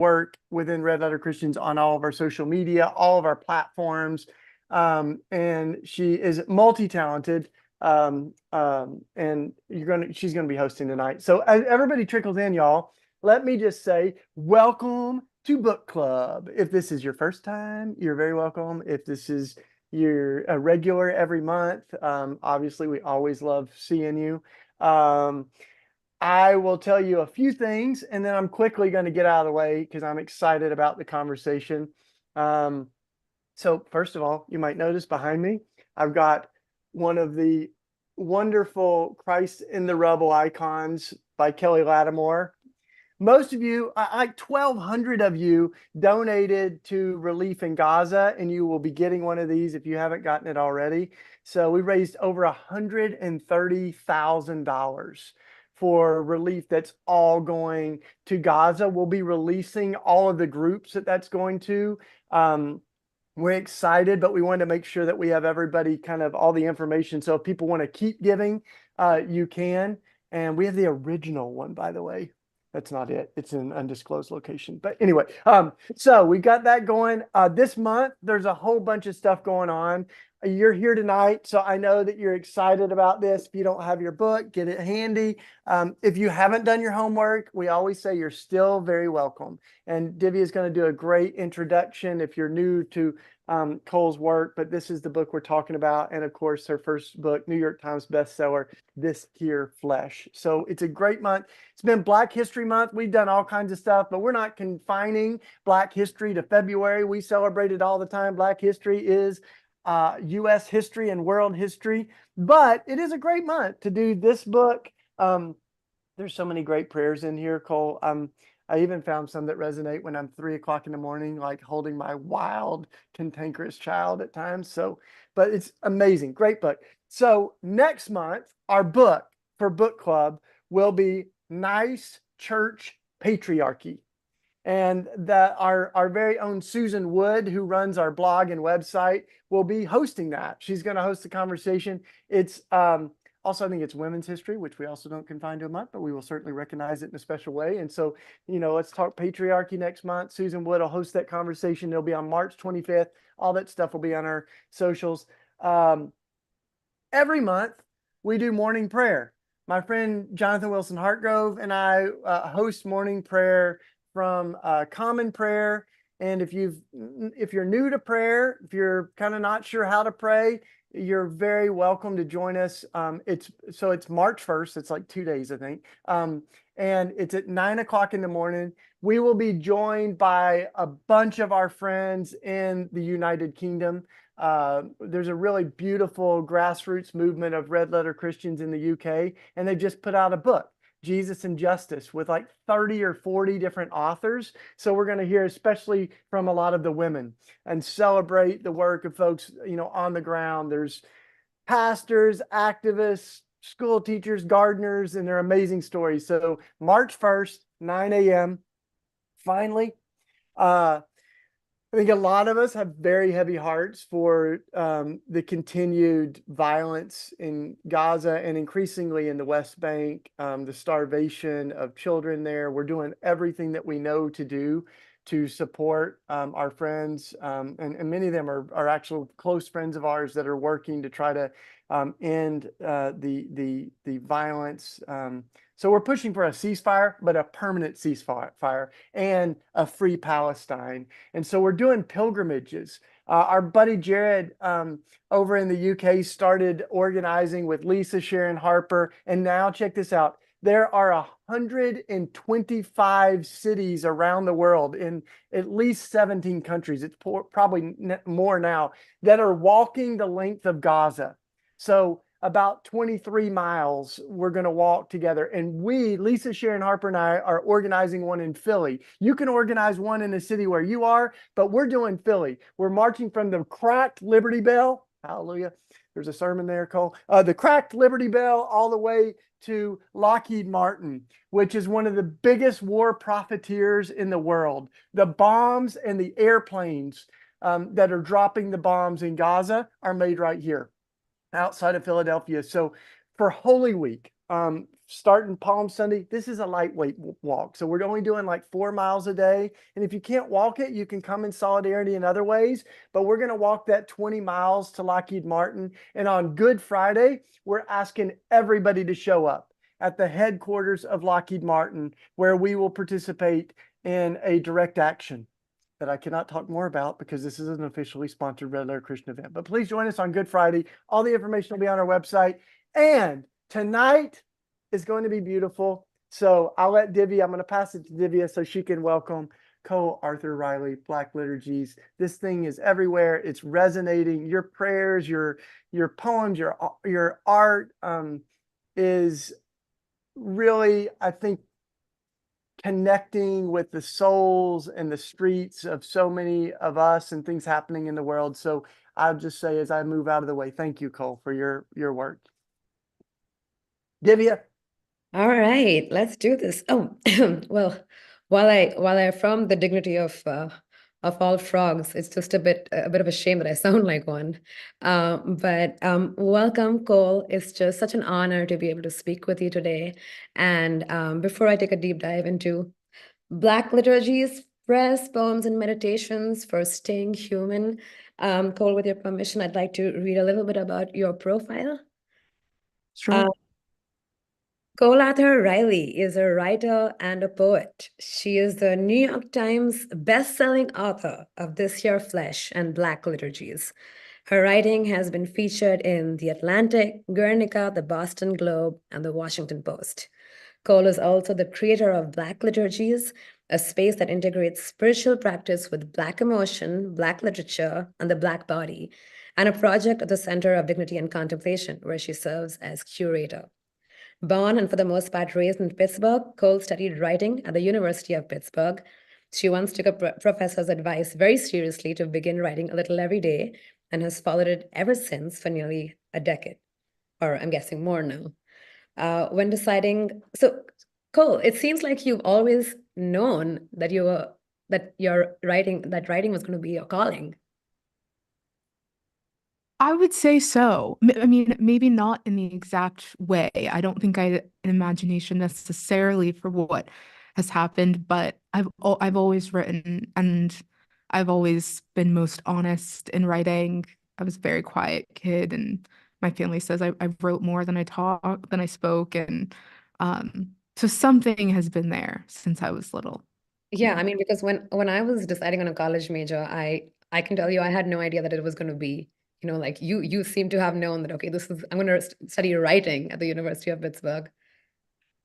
work within Red Letter Christians on all of our social media, all of our platforms. And she is multi-talented. And she's gonna be hosting tonight. So as everybody trickles in, y'all, let me just say, welcome to book club. If this is your first time, you're very welcome. If this is your a regular every month, obviously we always love seeing you. I will tell you a few things, and then I'm quickly going to get out of the way because I'm excited about the conversation. So first of all, you might notice behind me, I've got one of the wonderful Christ in the Rubble icons by Kelly Lattimore. Most of you, like 1,200 of you, donated to Relief in Gaza, and you will be getting one of these if you haven't gotten it already. So we raised over $130,000 for relief that's all going to Gaza. We'll be releasing all of the groups that's going to. We're excited, but we wanted to make sure that we have everybody kind of all the information. So if people want to keep giving, you can. And we have the original one, by the way. That's not it. It's in an undisclosed location. But anyway, so we got that going. This month, there's a whole bunch of stuff going on. You're here tonight, so I know that you're excited about this. If you don't have your book, get it handy. If you haven't done your homework, we always say you're still very welcome. And Divya is going to do a great introduction if you're new to Cole's work, but this is the book we're talking about. And of course, her first book, New York Times bestseller, This Here Flesh. So it's a great month. It's been Black History Month. We've done all kinds of stuff, but we're not confining Black history to February. We celebrate it all the time. Black history is U.S. history and world history, but it is a great month to do this book. There's so many great prayers in here, Cole. I even found some that resonate when I'm 3 o'clock in the morning, like holding my wild, cantankerous child at times. So, but it's amazing. Great book. So next month, our book for book club will be Nice Church Patriarchy. And that our very own Susan Wood, who runs our blog and website, will be hosting that. She's going to host the conversation. It's also, I think it's women's history, which we also don't confine to a month, but we will certainly recognize it in a special way. And so, let's talk patriarchy next month. Susan Wood will host that conversation. It'll be on March 25th. All that stuff will be on our socials. Every month, we do morning prayer. My friend Jonathan Wilson Hartgrove and I host morning prayer from Common Prayer. And if you're new to prayer, if you're kind of not sure how to pray, you're very welcome to join us. It's March 1st. It's like 2 days, I think. And it's at 9 o'clock in the morning. We will be joined by a bunch of our friends in the United Kingdom. There's a really beautiful grassroots movement of Red Letter Christians in the UK, and they just put out a book, Jesus and Justice, with like 30 or 40 different authors. So we're going to hear especially from a lot of the women and celebrate the work of folks, on the ground. There's pastors, activists, school teachers, gardeners, and they're amazing stories. So March 1st, 9 a.m. Finally, I think a lot of us have very heavy hearts for the continued violence in Gaza and increasingly in the West Bank, the starvation of children there. We're doing everything that we know to do to support our friends, and many of them are actual close friends of ours that are working to try to end the violence. So we're pushing for a ceasefire, but a permanent ceasefire and a free Palestine. And so we're doing pilgrimages. Our buddy Jared over in the UK started organizing with Lisa Sharon Harper. And now check this out. There are 125 cities around the world in at least 17 countries. It's probably more now that are walking the length of Gaza. So about 23 miles we're going to walk together. And Lisa Sharon Harper and I, are organizing one in Philly. You can organize one in the city where you are, but we're doing Philly. We're marching from the cracked Liberty Bell. Hallelujah. There's a sermon there, Cole. The cracked Liberty Bell all the way to Lockheed Martin, which is one of the biggest war profiteers in the world. The bombs and the airplanes that are dropping the bombs in Gaza are made right here outside of Philadelphia. So for Holy Week, starting Palm Sunday, this is a lightweight walk. So we're only doing like 4 miles a day. And if you can't walk it, you can come in solidarity in other ways. But we're going to walk that 20 miles to Lockheed Martin. And on Good Friday, we're asking everybody to show up at the headquarters of Lockheed Martin, where we will participate in a direct action that I cannot talk more about because this is an officially sponsored Red Letter Christian event. But please join us on Good Friday. All the information will be on our website. And tonight is going to be beautiful. So I'll let Divya, I'm going to pass it to Divya so she can welcome Cole Arthur Riley, Black Liturgies. This thing is everywhere. It's resonating. Your prayers, your poems, your art is really, I think, connecting with the souls and the streets of so many of us and things happening in the world. So I'll just say, as I move out of the way, thank you, Cole, for your work. Divya. All right, let's do this. Oh, well, while I affirm the dignity of all frogs, it's just a bit of a shame that I sound like one. But welcome, Cole. It's just such an honor to be able to speak with you today. And before I take a deep dive into Black Liturgies, prayers, poems, and meditations for staying human, Cole, with your permission, I'd like to read a little bit about your profile. Sure. Cole Arthur Riley is a writer and a poet. She is the New York Times best-selling author of This Year Flesh and Black Liturgies. Her writing has been featured in The Atlantic, Guernica, the Boston Globe, and the Washington Post. Cole is also the creator of Black Liturgies, a space that integrates spiritual practice with Black emotion, Black literature, and the Black body, and a project at the Center of Dignity and Contemplation, where she serves as curator. Born and for the most part raised in Pittsburgh, Cole studied writing at the University of Pittsburgh. She once took a professor's advice very seriously to begin writing a little every day and has followed it ever since for nearly a decade, or I'm guessing more now. When deciding, so Cole, it seems like you've always known that that writing was going to be your calling. I would say so. I mean, maybe not in the exact way. I don't think I had an imagination necessarily for what has happened, but I've always written and I've always been most honest in writing. I was a very quiet kid, and my family says I wrote more than I spoke, and so something has been there since I was little. Yeah, I mean, because when I was deciding on a college major, I can tell you I had no idea that it was going to be, like you seem to have known that, okay, I'm going to study writing at the University of Pittsburgh.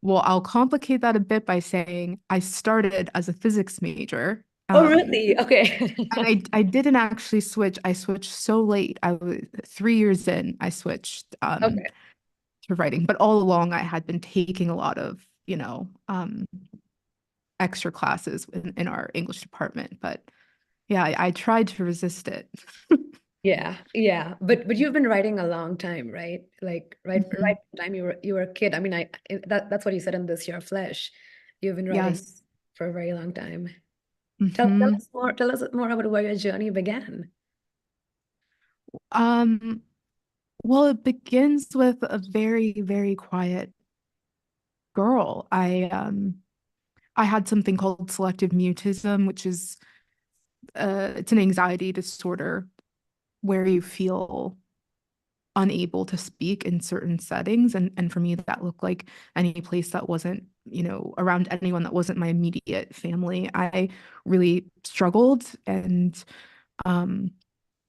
Well, I'll complicate that a bit by saying I started as a physics major. Oh, really? Okay. And I didn't actually switch. I switched so late. I was 3 years in, I switched Okay. to writing. But all along I had been taking a lot of, extra classes in our English department. But yeah, I tried to resist it. Yeah, yeah. But you've been writing a long time, right? Like Mhm. right from the time you were a kid. I mean, that's what you said in This Year Flesh. You've been writing Yes. for a very long time. Tell Hmm. us more. Tell us more about where your journey began. Um, well, it begins with a very, very quiet girl. I had something called selective mutism, which is it's an anxiety disorder where you feel unable to speak in certain settings. And for me, that looked like any place that wasn't, around anyone that wasn't my immediate family. I really struggled. And um,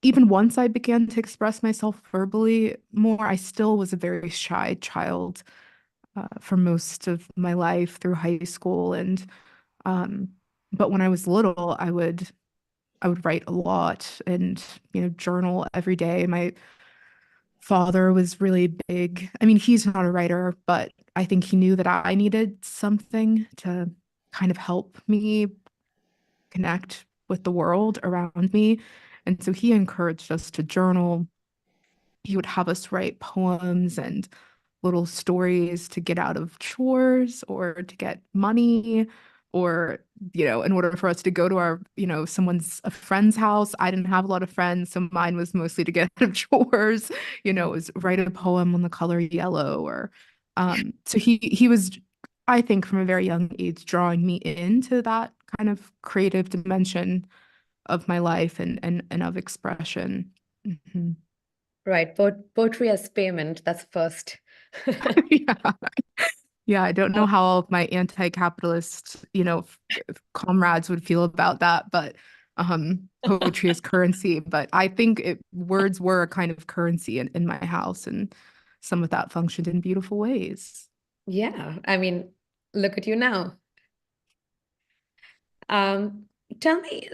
even once I began to express myself verbally more, I still was a very shy child for most of my life through high school. And um, but when I was little, I would write a lot and journal every day. My father was really big. I mean, he's not a writer, but I think he knew that I needed something to kind of help me connect with the world around me. And so he encouraged us to journal. He would have us write poems and little stories to get out of chores or to get money or in order for us to go to our a friend's house. I didn't have a lot of friends, so mine was mostly to get out of chores. It was write a poem on the color yellow or So he was, I think, from a very young age, drawing me into that kind of creative dimension of my life and of expression. Mhm. Right. Poetry as payment. That's first. Yeah. Yeah, I don't know how all of my anti-capitalist, comrades would feel about that, but poetry is currency. But I think words were a kind of currency in my house, and some of that functioned in beautiful ways. Yeah. I mean, look at you now. Um, Tell me,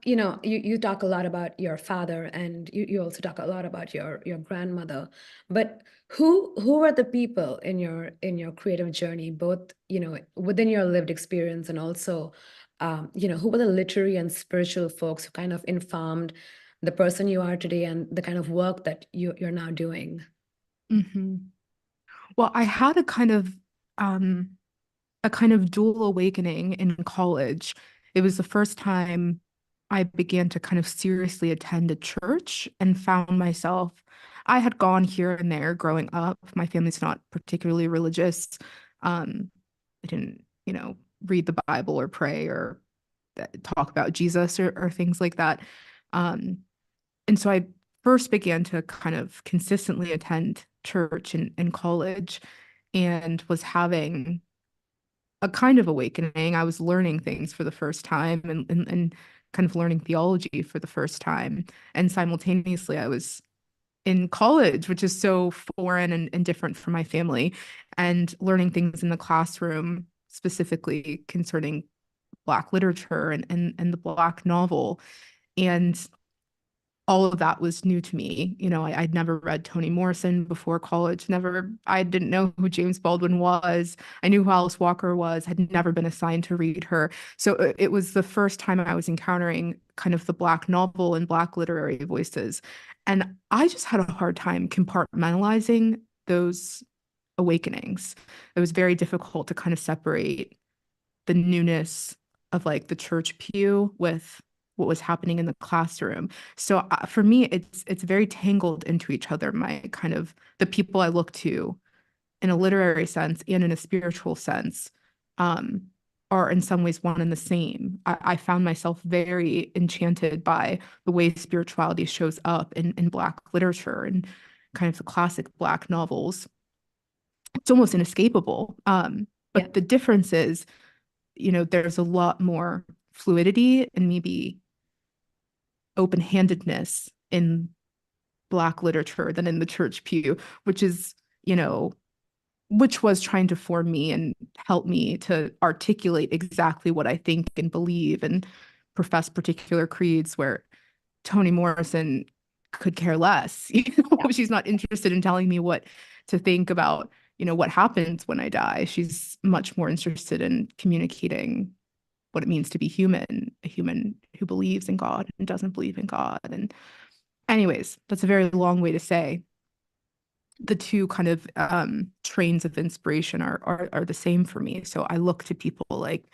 you talk a lot about your father, and you also talk a lot about your grandmother, but who are the people in your creative journey, both, within your lived experience, and also, who were the literary and spiritual folks who kind of informed the person you are today and the kind of work that you're now doing? Hmm. Well, I had um, a kind of dual awakening in college. It was the first time I began to kind of seriously attend a church and found myself. I had gone here and there growing up. My family's not particularly religious. I didn't, read the Bible or pray or talk about Jesus or things like that. Um, and so I first began to kind of consistently attend church in college and was having a kind of awakening. I was learning things for the first time and kind of learning theology for the first time. And simultaneously, I was in college, which is so foreign and different from my family, and learning things in the classroom, specifically concerning Black literature and the Black novel. And all of that was new to me. I'd never read Toni Morrison before college. I didn't know who James Baldwin was. I knew who Alice Walker was, had never been assigned to read her. So it was the first time I was encountering kind of the Black novel and Black literary voices. And I just had a hard time compartmentalizing those awakenings. It was very difficult to kind of separate the newness of like the church pew with what was happening in the classroom. So for me, it's very tangled into each other. My kind of the people I look to in a literary sense and in a spiritual sense um, are in some ways one and the same. I found myself very enchanted by the way spirituality shows up in Black literature and kind of the classic Black novels. It's almost inescapable. Yeah. But the difference is there's a lot more fluidity and maybe open-handedness in Black literature than in the church pew, which is, which was trying to form me and help me to articulate exactly what I think and believe and profess particular creeds where Toni Morrison could care less. Yeah. She's not interested in telling me what to think about, what happens when I die. She's much more interested in communicating what it means to be human, a human who believes in God and doesn't believe in God. And anyways, that's a very long way to say the two kind of trains of inspiration are the same for me. So I look to people like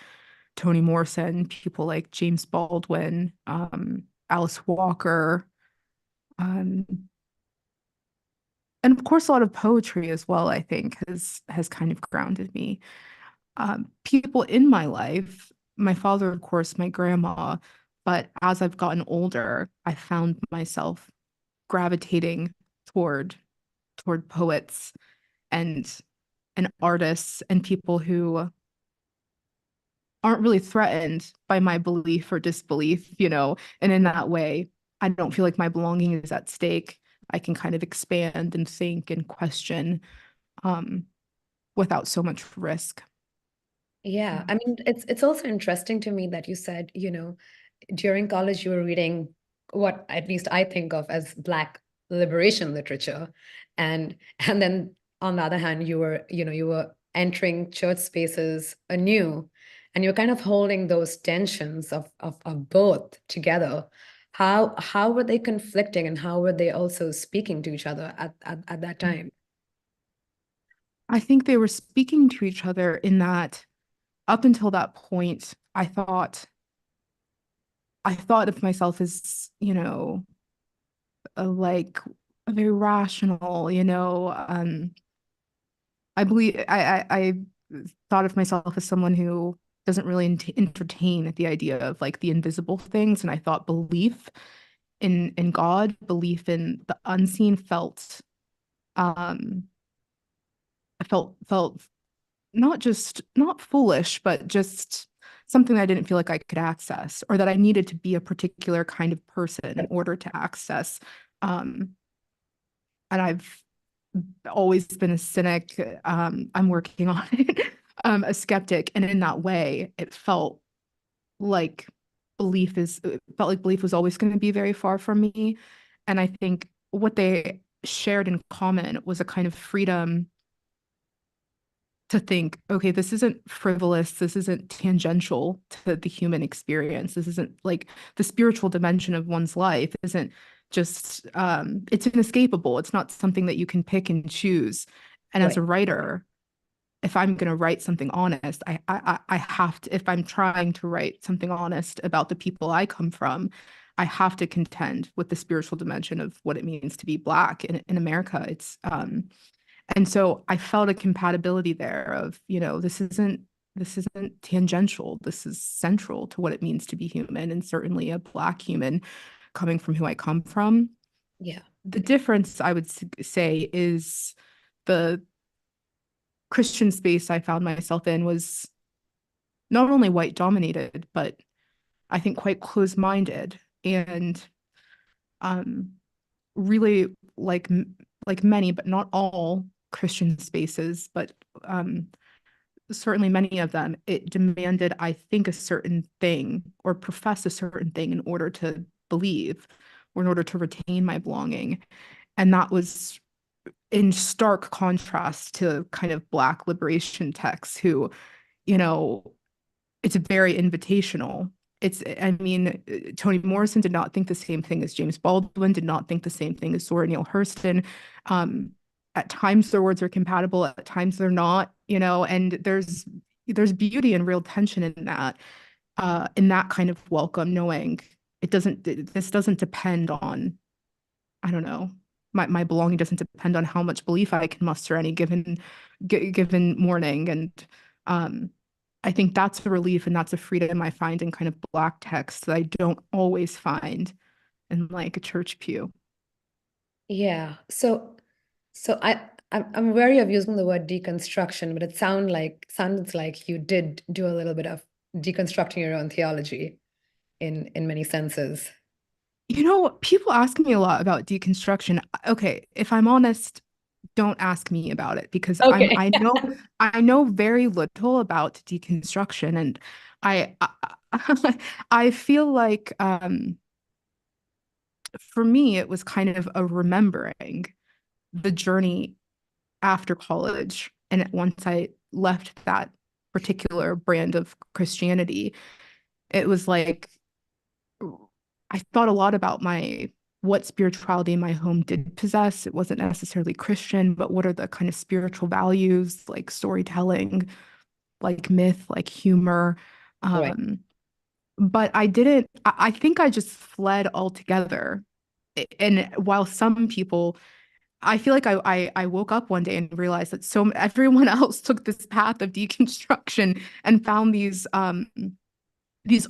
Toni Morrison, people like James Baldwin, Alice Walker, um, and of course a lot of poetry as well, I think has kind of grounded me. People in my life, my father, of course, my grandma, but as I've gotten older, I found myself gravitating toward poets and artists and people who aren't really threatened by my belief or disbelief, and in that way, I don't feel like my belonging is at stake. I can kind of expand and think and question um, without so much risk. Yeah. I mean, it's also interesting to me that you said, during college you were reading what at least I think of as Black liberation literature, and then on the other hand you were entering church spaces anew, and you're kind of holding those tensions of both together. How were they conflicting, and how were they also speaking to each other at that time? I think they were speaking to each other in that up until that point, I thought of myself as, like a very rational, I believe I thought of myself as someone who doesn't really entertain the idea of like the invisible things, and I thought belief in God, belief in the unseen um felt not foolish, but just something that I didn't feel like I could access, or that I needed to be a particular kind of person in order to access. Um, and I've always been a cynic. I'm working on it. A skeptic, and in that way, like it felt like belief was always going to be very far from me. And I think what they shared in common was a kind of freedom to think, okay, this isn't frivolous, this isn't tangential to the human experience. This isn't like the spiritual dimension of one's life isn't just it's inescapable. It's not something that you can pick and choose. And as Right. a writer, if I'm going to write something honest, I have to, if I'm trying to write something honest about the people I come from, I have to contend with the spiritual dimension of what it means to be Black in America. And so I felt a compatibility there of, this isn't tangential. This is central to what it means to be human, and certainly a Black human coming from who I come from. Yeah. The difference, I would say, is the Christian space I found myself in was not only white dominated, but I think quite close-minded, and um, really like many, but not all Christian spaces, but certainly many of them, it demanded, I think, a certain thing or profess a certain thing in order to believe or in order to retain my belonging. And that was in stark contrast to kind of Black liberation texts who, you know, it's very invitational. I mean, Toni Morrison did not think the same thing as James Baldwin, did not think the same thing as Zora Neale Hurston. Um, at times their words are compatible, at times they're not, and there's beauty and real tension in that kind of welcome, knowing this doesn't depend on, I don't know, my belonging doesn't depend on how much belief I can muster any given morning. And um, I think that's a relief and that's a freedom I find in kind of Black texts that I don't always find in like a church pew. Yeah. So I'm wary of using the word deconstruction, but it sounds like you did do a little bit of deconstructing your own theology in many senses. People ask me a lot about deconstruction. Okay, if I'm honest, don't ask me about it because Okay. I know very little about deconstruction, and I feel like for me it was kind of a remembering the journey after college, and once I left that particular brand of Christianity, it was like I thought a lot about what spirituality in my home did possess. It wasn't necessarily Christian, but what are the kind of spiritual values like storytelling, like myth, like humor. Right. But I didn't, I think I just fled altogether. And while some people, I feel like I woke up one day and realized that everyone else took this path of deconstruction and found these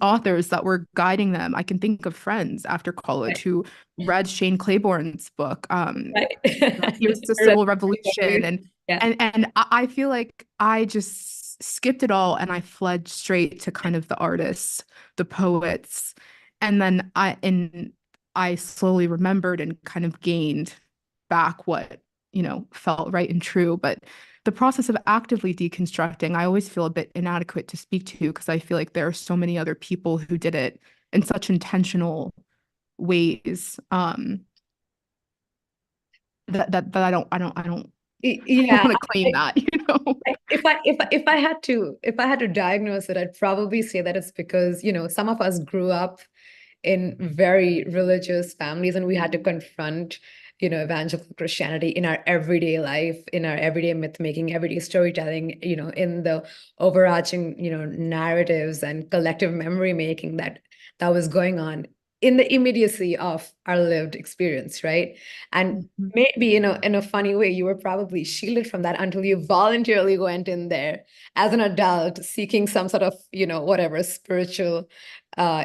authors that were guiding them. I can think of friends after college Right. who read Shane Claiborne's book, Right. Here's the Civil Revolution, and Yeah. I feel like I just skipped it all and I fled straight to kind of the artists, the poets, and then I slowly remembered and kind of gained back what felt right and true. But the process of actively deconstructing, I always feel a bit inadequate to speak to because I feel like there are so many other people who did it in such intentional ways, that I don't Yeah. want to claim that. If I had to diagnose it, I'd probably say that it's because, some of us grew up in very religious families and we had to confront, evangelical Christianity in our everyday life, in our everyday myth making, everyday storytelling, in the overarching, narratives and collective memory making that was going on in the immediacy of our lived experience, right? And Mhm. maybe, you know, in a funny way, you were probably shielded from that until you voluntarily went in there as an adult seeking some sort of, you know, whatever spiritual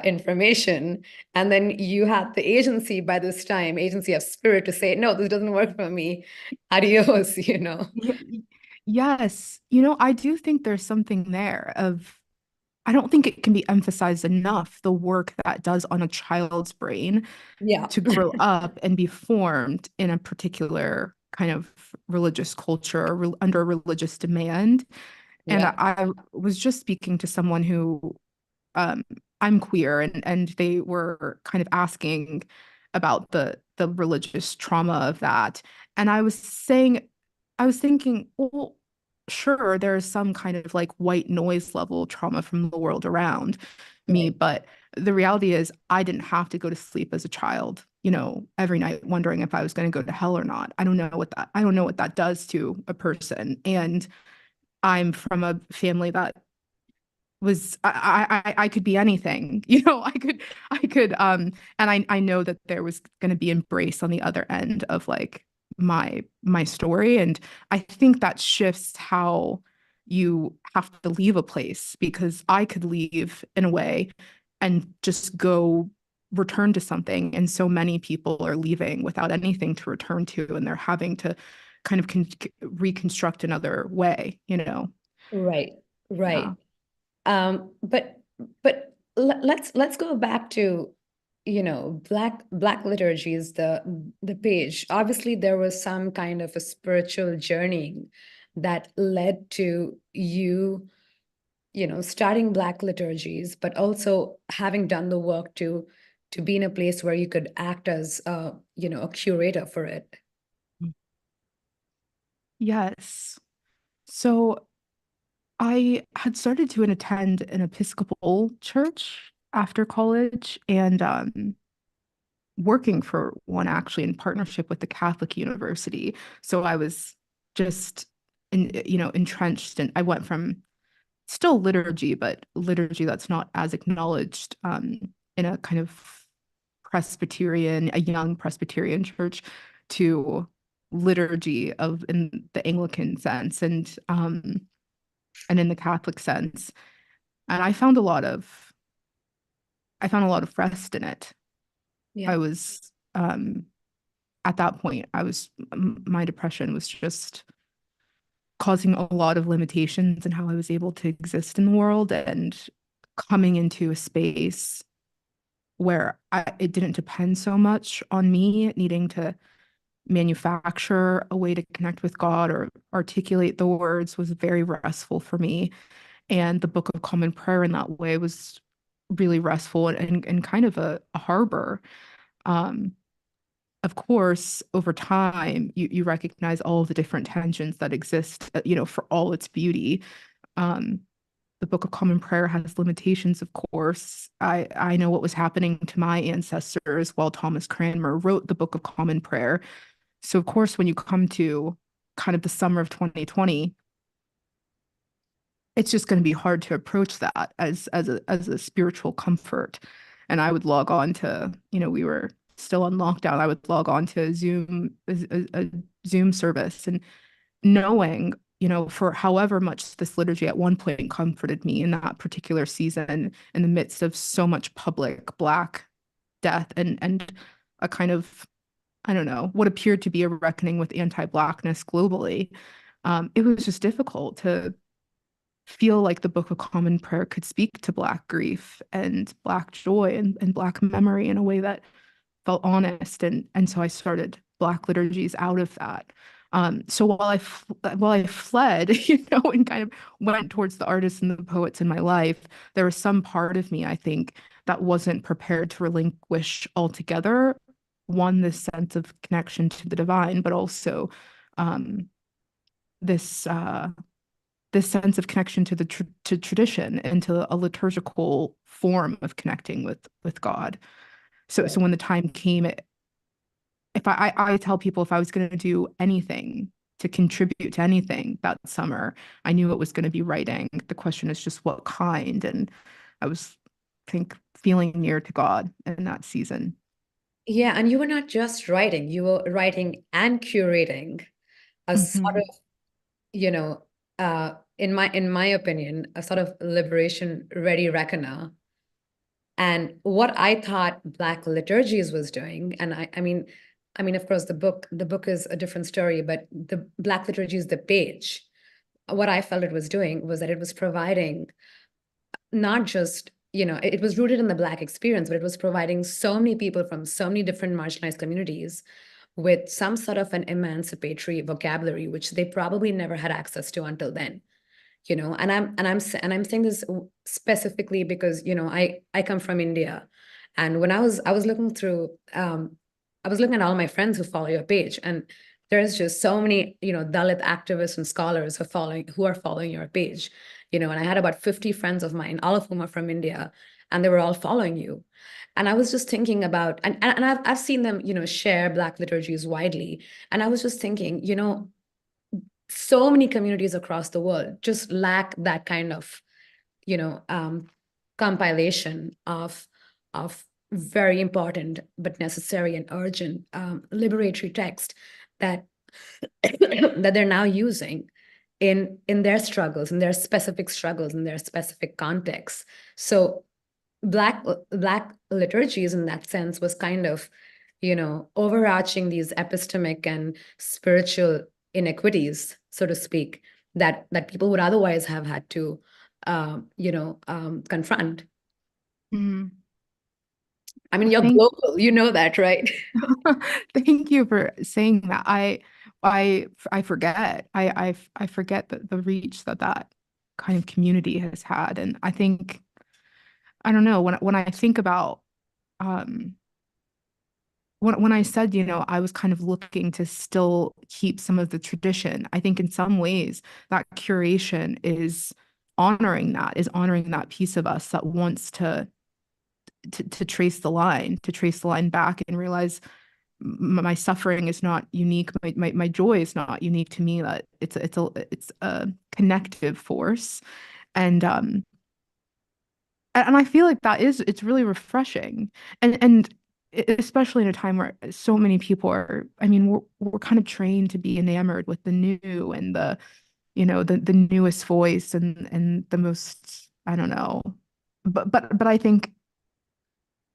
information. And then you had the agency by this time, agency of spirit, to say, no, this doesn't work for me. Adios, you know. Yes, you know, I do think there's something there of, I don't think it can be emphasized enough, the work that does on a child's brain Yeah. to grow up and be formed in a particular kind of religious culture or under religious demand. And Yeah. I was just speaking to someone who, um, I'm queer, and they were kind of asking about the religious trauma of that. And I was thinking, well, sure, there's some kind of like white noise level trauma from the world around me, Right. but the reality is I didn't have to go to sleep as a child, you know, every night wondering if I was going to go to hell or not. I don't know what that does to a person. And I'm from a family that was I could be anything, you know, and I know that there was going to be embrace on the other end of like my story. And I think that shifts how you have to leave a place, because I could leave in a way and just go return to something, and so many people are leaving without anything to return to, and they're having to kind of reconstruct another way, you know. Right. Yeah. Right. But let's go back to, you know, Black Liturgies, the page. Obviously, there was some kind of a spiritual journey that led to you, you know, starting Black Liturgies, but also having done the work to be in a place where you could act as you know, a curator for it. Yes. So I had started to attend an Episcopal church after college, and working for one actually in partnership with the Catholic University. So I was just you know, entrenched, and I went from still liturgy, but liturgy that's not as acknowledged, in a kind of a young Presbyterian church, to liturgy of in the Anglican sense, and in the Catholic sense. And I found a lot of rest in it. Yeah. I was at that point, my depression was just causing a lot of limitations in how I was able to exist in the world, and coming into a space where it didn't depend so much on me needing to manufacture a way to connect with God or articulate the words was very restful for me. And the Book of Common Prayer in that way was really restful, and kind of a harbor. Um, of course, over time, you recognize all of the different tensions that exist, you know, for all its beauty. Um, the Book of Common Prayer has limitations, of course. I know what was happening to my ancestors while Thomas Cranmer wrote the Book of Common Prayer. So, of course, when you come to kind of the summer of 2020, it's just going to be hard to approach that as a spiritual comfort. And I would log on to, you know, we were still on lockdown. I would log on to a Zoom service, and knowing, you know, for however much this liturgy at one point comforted me in that particular season, in the midst of so much public Black death, and a kind of, I don't know, what appeared to be a reckoning with anti-Blackness globally. It was just difficult to feel like the Book of Common Prayer could speak to Black grief and Black joy and Black memory in a way that felt honest. And so I started Black liturgies out of that. So while I fled, you know, and kind of went towards the artists and the poets in my life, there was some part of me, I think, that wasn't prepared to relinquish altogether. One, this sense of connection to the divine, but also um, this this sense of connection to to tradition and to a liturgical form of connecting with God. So Right. when the time came, if I tell people, if I was going to do anything to contribute to anything that summer, I knew it was going to be writing. The question is just what kind. And I was, I think, feeling near to God in that season. Yeah, and you were not just writing, you were writing and curating a sort Mhm. of, you know, in my opinion, a sort of liberation ready reckoner. And what I thought Black Liturgies was doing, and I mean, of course, the book is a different story, but the Black Liturgies, the page, what I felt it was doing was that it was providing not just, it was rooted in the Black experience, but it was providing so many people from so many different marginalized communities with some sort of an emancipatory vocabulary, which they probably never had access to until then. And I'm saying this specifically because I come from India, and when I was looking through, I was looking at all my friends who follow your page, and there's just so many Dalit activists and scholars who are following your page, and I had about 50 friends of mine, all of whom are from India, and they were all following you. And I was just thinking about, and I've seen them share Black liturgies widely, and I was just thinking, so many communities across the world just lack that kind of you know um, compilation of very important but necessary and urgent liberatory text that that they're now using in their struggles, in their specific struggles, in their specific contexts. So black liturgies in that sense was kind of overarching these epistemic and spiritual inequities, so to speak, that people would otherwise have had to confront. Mhm. I mean, you're Thank global, you know that, right? thank you for saying that. I forget. I forget the reach that kind of community has had. And I think, I don't know, when I think about um when I said, I was kind of looking to still keep some of the tradition, I think in some ways that curation is honoring that piece of us that wants to trace the line, back and realize my suffering is not unique. My joy is not unique to me. That it's a connective force, and I feel like it's really refreshing, and especially in a time where so many people are. I mean, we're kind of trained to be enamored with the new and the newest voice and the most, I don't know, but I think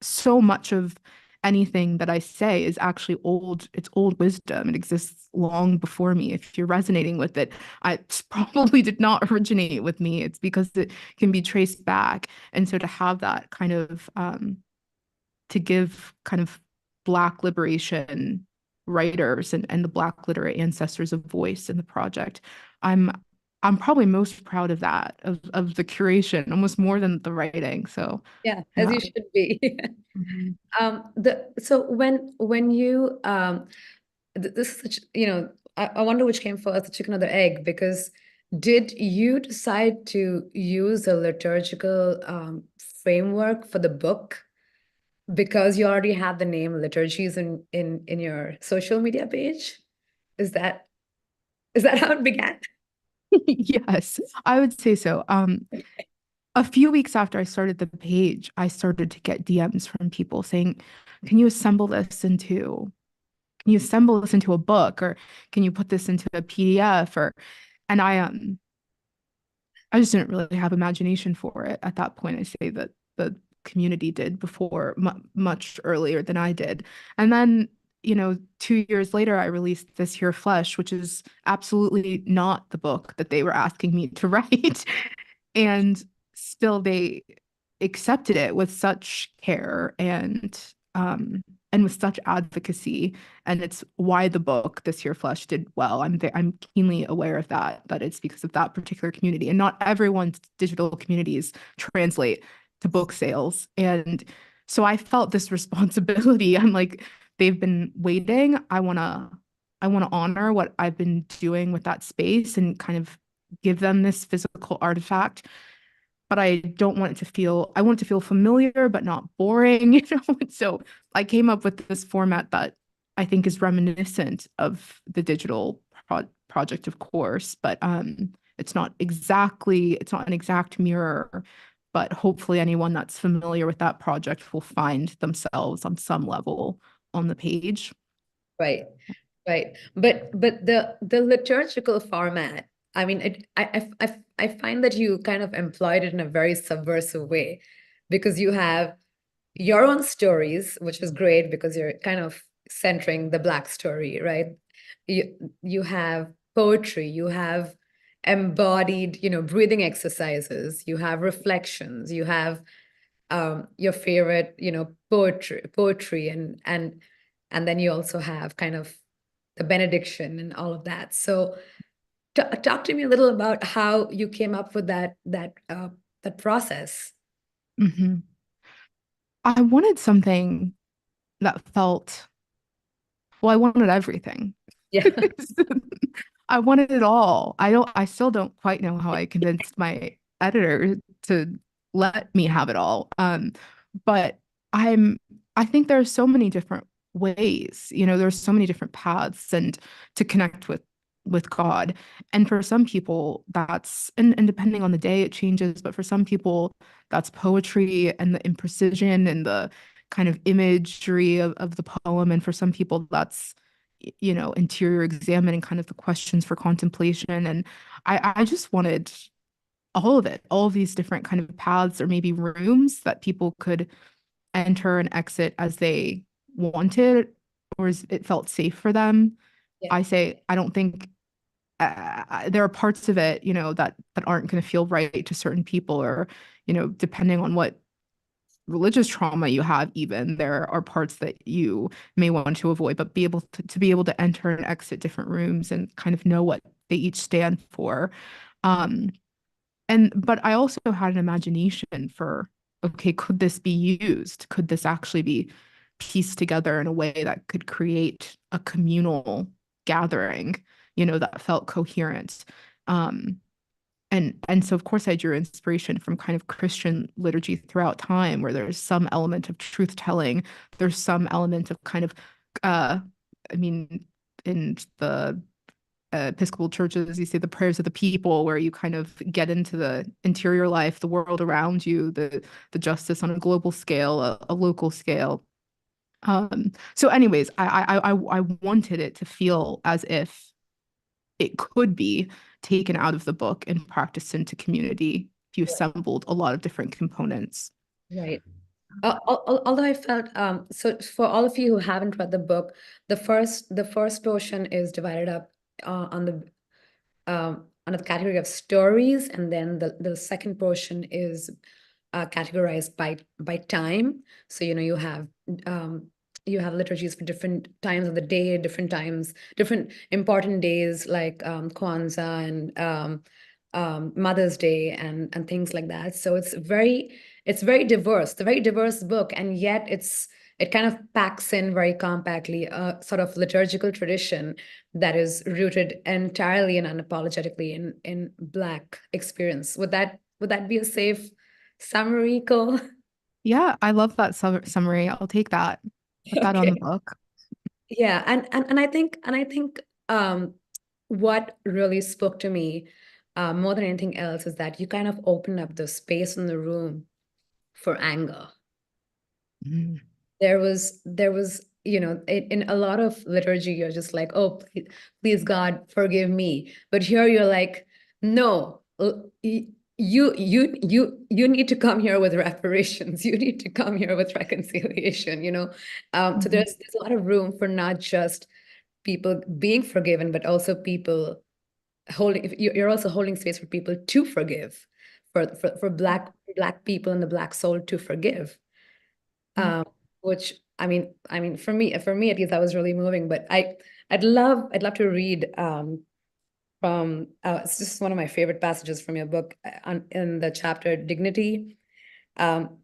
so much of anything that I say is actually old. It's old wisdom. It exists long before me. If you're resonating with it, it probably did not originate with me. It's because it can be traced back. And so to have that kind of to give kind of Black liberation writers and the Black literate ancestors a voice in the project, I'm I'm probably most proud of that, of the curation, almost more than the writing. So Yeah, as yeah. you should be. Mhm. So when you this is such, I wonder which came first, the chicken or the egg, because did you decide to use a liturgical framework for the book because you already had the name liturgies in your social media page? Is that how it began? Yes, I would say so. A few weeks after I started the page, I started to get DMs from people saying, "Can you assemble this into, a book, or can you put this into a PDF?" Or, and I just didn't really have imagination for it at that point. I say that the community did before, much earlier than I did. And then, 2 years later, I released This Here Flesh, which is absolutely not the book that they were asking me to write. And still they accepted it with such care and with such advocacy. And it's why the book This Here Flesh did well. I'm keenly aware of that it's because of that particular community, and not everyone's digital communities translate to book sales. And so I felt this responsibility. I'm like, they've been waiting. I want to honor what I've been doing with that space and kind of give them this physical artifact, but I want it to feel familiar but not boring, So I came up with this format that I think is reminiscent of the digital project, of course, but it's not an exact mirror but hopefully anyone that's familiar with that project will find themselves on some level on the page. Right, right. But the liturgical format, I mean, I find that you kind of employed it in a very subversive way, because you have your own stories, which is great because you're kind of centering the Black story, right? You have poetry, you have embodied, breathing exercises, you have reflections, you have your favorite, poetry, and then you also have kind of the benediction and all of that. So talk to me a little about how you came up with that process. Mhm. I wanted something that felt, well, I wanted everything. Yeah. I wanted it all. I still don't quite know how I convinced my editor to let me have it all. But I'm, I think there are so many different ways, there's so many different paths and to connect with God. And for some people that's, and depending on the day it changes, but for some people that's poetry and the imprecision and the kind of imagery of the poem. And for some people that's interior examining kind of the questions for contemplation. And I just wanted all of it, all of these different kind of paths or maybe rooms that people could enter and exit as they wanted or as it felt safe for them. Yeah. I say, I don't think there are parts of it, that aren't going to feel right to certain people or, depending on what religious trauma you have, even there are parts that you may want to avoid, but be able to enter and exit different rooms and kind of know what they each stand for. um but I also had an imagination for, okay, could this be used, could this actually be pieced together in a way that could create a communal gathering, that felt coherent. Um and so of course I drew inspiration from kind of Christian liturgy throughout time, where there's some element of truth telling, there's some element of kind of uh I mean, in the Episcopal churches, you say the prayers of the people, where you kind of get into the interior life, the world around you, the justice on a global scale, a local scale. So anyways, I wanted it to feel as if it could be taken out of the book and practiced into community if you assembled a lot of different components. Right. Although I felt so for all of you who haven't read the book, the first portion is divided up under the category of stories, and then the second portion is categorized by time. So you have liturgies for different times of the day, different times, different important days like Kwanzaa and Mother's Day and things like that. So it's very diverse. It's a very diverse book, and yet it kind of packs in very compactly a sort of liturgical tradition that is rooted entirely and unapologetically in Black experience. Would that be a safe summary, Cole? Yeah, I love that summary. I'll take that. Put that on the Okay. book. Yeah, and I think what really spoke to me more than anything else is that you kind of open up the space in the room for anger. Mm. There was in a lot of liturgy you're just like, oh, please God forgive me, but here you're like, no, you need to come here with reparations, you need to come here with reconciliation. So Mhm. there's a lot of room for not just people being forgiven, but also people you're also holding space for people to forgive, for black people and the Black soul to forgive. Yeah. um, which I mean, for me at least, that was really moving. But I'd love to read from it's just one of my favorite passages from your book, in the chapter Dignity. Um,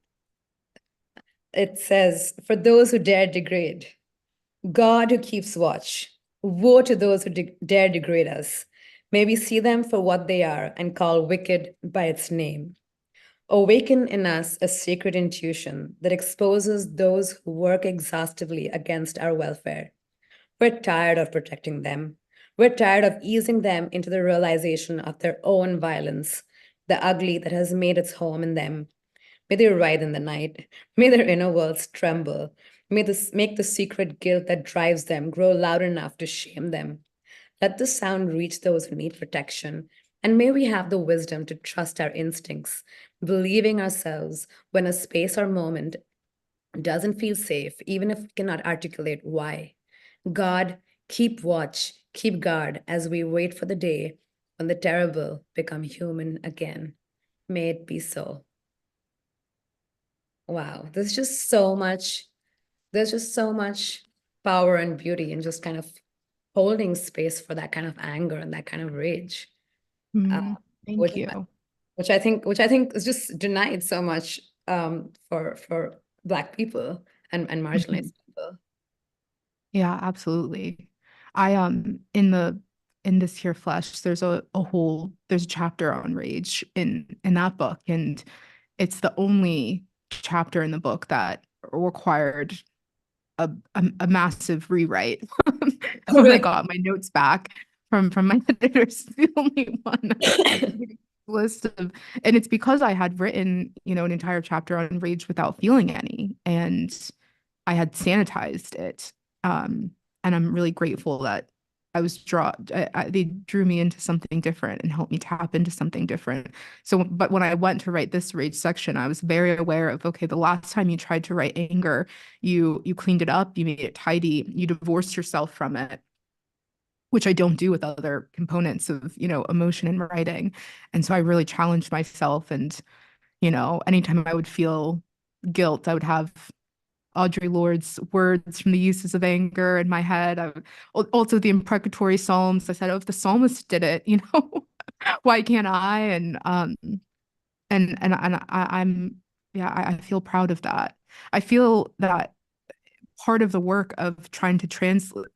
it says, "For those who dare degrade, God who keeps watch, woe to those who dare degrade us. May we see them for what they are and call wicked by its name. Awaken in us a sacred intuition that exposes those who work exhaustively against our welfare. We're tired of protecting them. We're tired of easing them into the realization of their own violence, the ugly that has made its home in them. May they writhe in the night. May their inner worlds tremble. May this make the secret guilt that drives them grow loud enough to shame them. Let the sound reach those who need protection. And may we have the wisdom to trust our instincts, believing ourselves when a space or moment doesn't feel safe, even if we cannot articulate why. God, keep watch, keep guard as we wait for the day when the terrible become human again. May it be so. Wow, there's just so much power and beauty in just kind of holding space for that kind of anger and that kind of rage. Thank which you. which I think is just denied so much for Black people and marginalized people. Yeah, absolutely. I in this here flesh, there's there's a chapter on rage in that book, and it's the only chapter in the book that required a massive rewrite. When I got my notes back from my editors, the only one list of, and it's because I had written, an entire chapter on rage without feeling any, and I had sanitized it. And I'm really grateful that they drew me into something different and helped me tap into something different. So, but when I went to write this rage section, I was very aware of, okay, the last time you tried to write anger, you cleaned it up, you made it tidy, you divorced yourself from it, which I don't do with other components of, emotion in writing. And so I really challenged myself. And, anytime I would feel guilt, I would have Audre Lorde's words from the uses of anger in my head. Also the imprecatory Psalms. I said, oh, if the psalmist did it, why can't I? I'm yeah, I feel proud of that. I feel that part of the work of trying to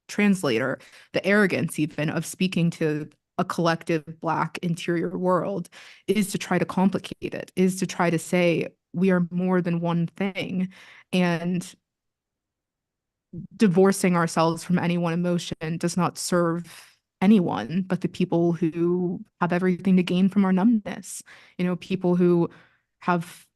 translate, or the arrogance even of speaking to a collective Black interior world, is to try to complicate it, is to try to say we are more than one thing. And divorcing ourselves from any one emotion does not serve anyone but the people who have everything to gain from our numbness. People who have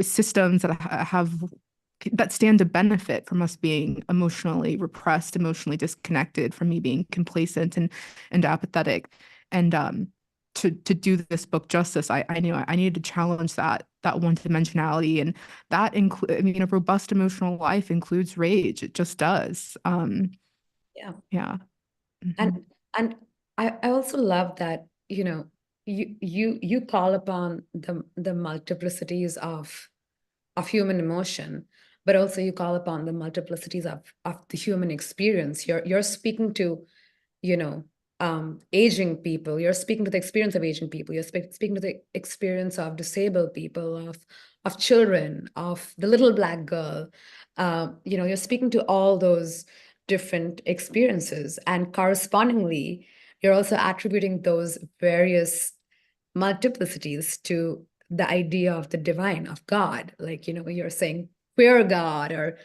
systems that stand to benefit from us being emotionally repressed, emotionally disconnected, from me being complacent and apathetic. And to do this book justice, I knew I needed to challenge that one-dimensionality, and that include. I mean, a robust emotional life includes rage. It just does. Yeah. Yeah. And I also love that, you call upon the multiplicities of human emotion, but also you call upon the multiplicities of the human experience. You're speaking to, you know, aging people. You're speaking to the experience of aging people. You're speaking to the experience of disabled people, of children, of the little Black girl. You're speaking to all those different experiences, and correspondingly, you're also attributing those various multiplicities to the idea of the divine, of God. Like, you're saying queer God, or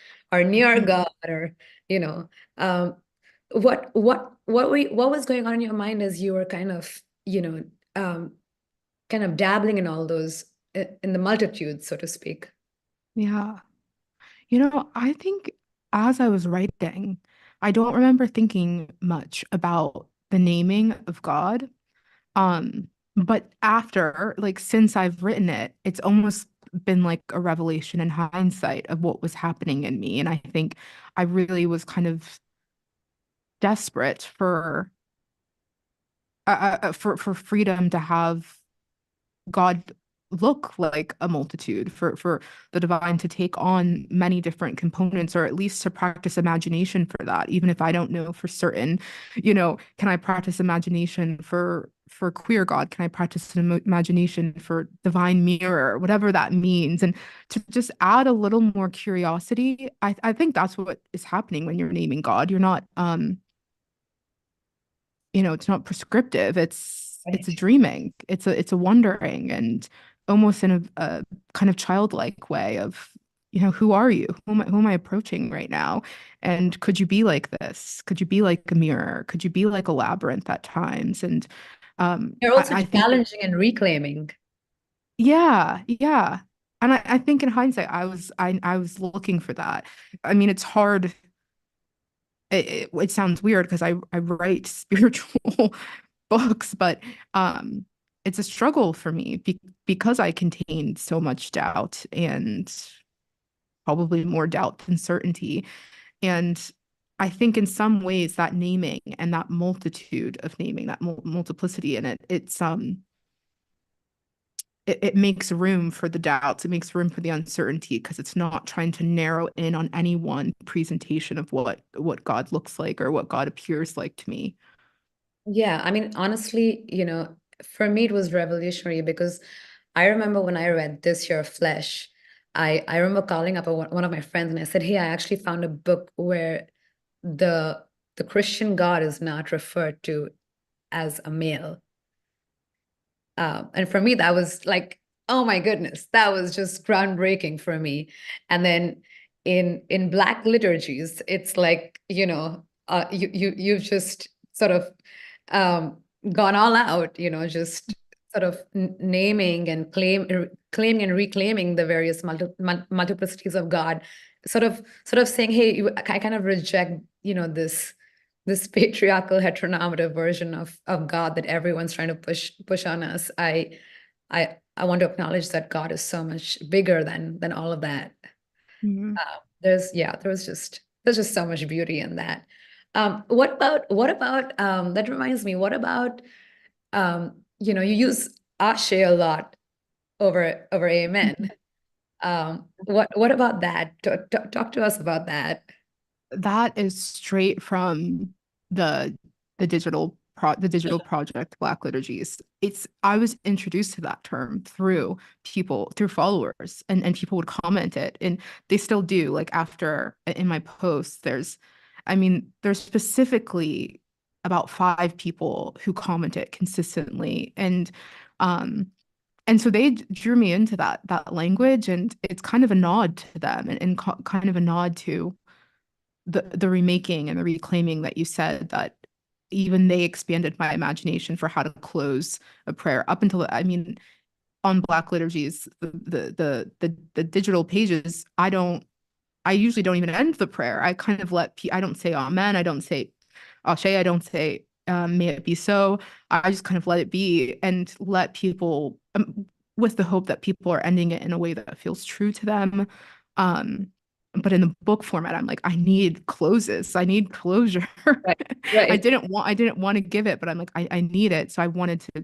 near God, or, what was going on in your mind as you were kind of, kind of dabbling in all those, in the multitude, so to speak? Yeah. I think as I was writing, I don't remember thinking much about the naming of God. But after, like, since I've written it, it's almost been like a revelation in hindsight of what was happening in me. And I think I really was kind of desperate for freedom to have God look like a multitude, for the divine to take on many different components, or at least to practice imagination for that, even if I don't know for certain. Can I practice imagination for queer God? Can I practice an imagination for divine mirror, whatever that means? And to just add a little more curiosity, I think that's what is happening when you're naming God. You're not it's not prescriptive. It's a dreaming. It's a wondering, and almost in a kind of childlike way of, who are you? Who am I approaching right now? And could you be like this? Could you be like a mirror? Could you be like a labyrinth at times? And You're also I think, challenging and reclaiming. yeah, yeah. And I think in hindsight, I was looking for that. I mean, it's hard. It sounds weird because I write spiritual books, but it's a struggle for me because I contained so much doubt and probably more doubt than certainty. And I think in some ways that naming and that multitude of naming, that multiplicity in it, it makes room for the doubts. It makes room for the uncertainty because it's not trying to narrow in on any one presentation of what God looks like or what God appears like to me. Yeah, I mean, honestly, for me it was revolutionary because I remember when I read This Your Flesh, I remember calling up one of my friends and I said, "Hey, I actually found a book where the the Christian God is not referred to as a male." And for me, that was like, oh my goodness, that was just groundbreaking for me. And then in Black Liturgies, it's like, you've just sort of um, gone all out, just sort of naming and claiming and reclaiming the various multiplicities of God, sort of saying, hey, I kind of reject, this patriarchal heteronormative version of God that everyone's trying to push on us. I want to acknowledge that God is so much bigger than all of that. Mhm. There's just so much beauty in that. What about that reminds me, what about you use Ashe a lot over Amen. What about that? Talk to us about that. That is straight from the the digital project Black Liturgies. I was introduced to that term through followers, and people would comment it, and they still do. Like after in my posts, there's specifically about 5 people who comment it consistently, um and so they drew me into that language, and it's kind of a nod to them, and kind of a nod to the remaking and the reclaiming that you said, that even they expanded my imagination for how to close a prayer up until, I mean, on Black Liturgies, the digital pages, I usually don't even end the prayer. I kind of I don't say amen, I don't say ashe, I don't say may it be so. I just kind of let it be and let people, with the hope that people are ending it in a way that feels true to them. Um, but in the book format, I'm like, I need closes. I need closure. Right, right. I didn't want to give it, but I'm like, I need it. So I wanted to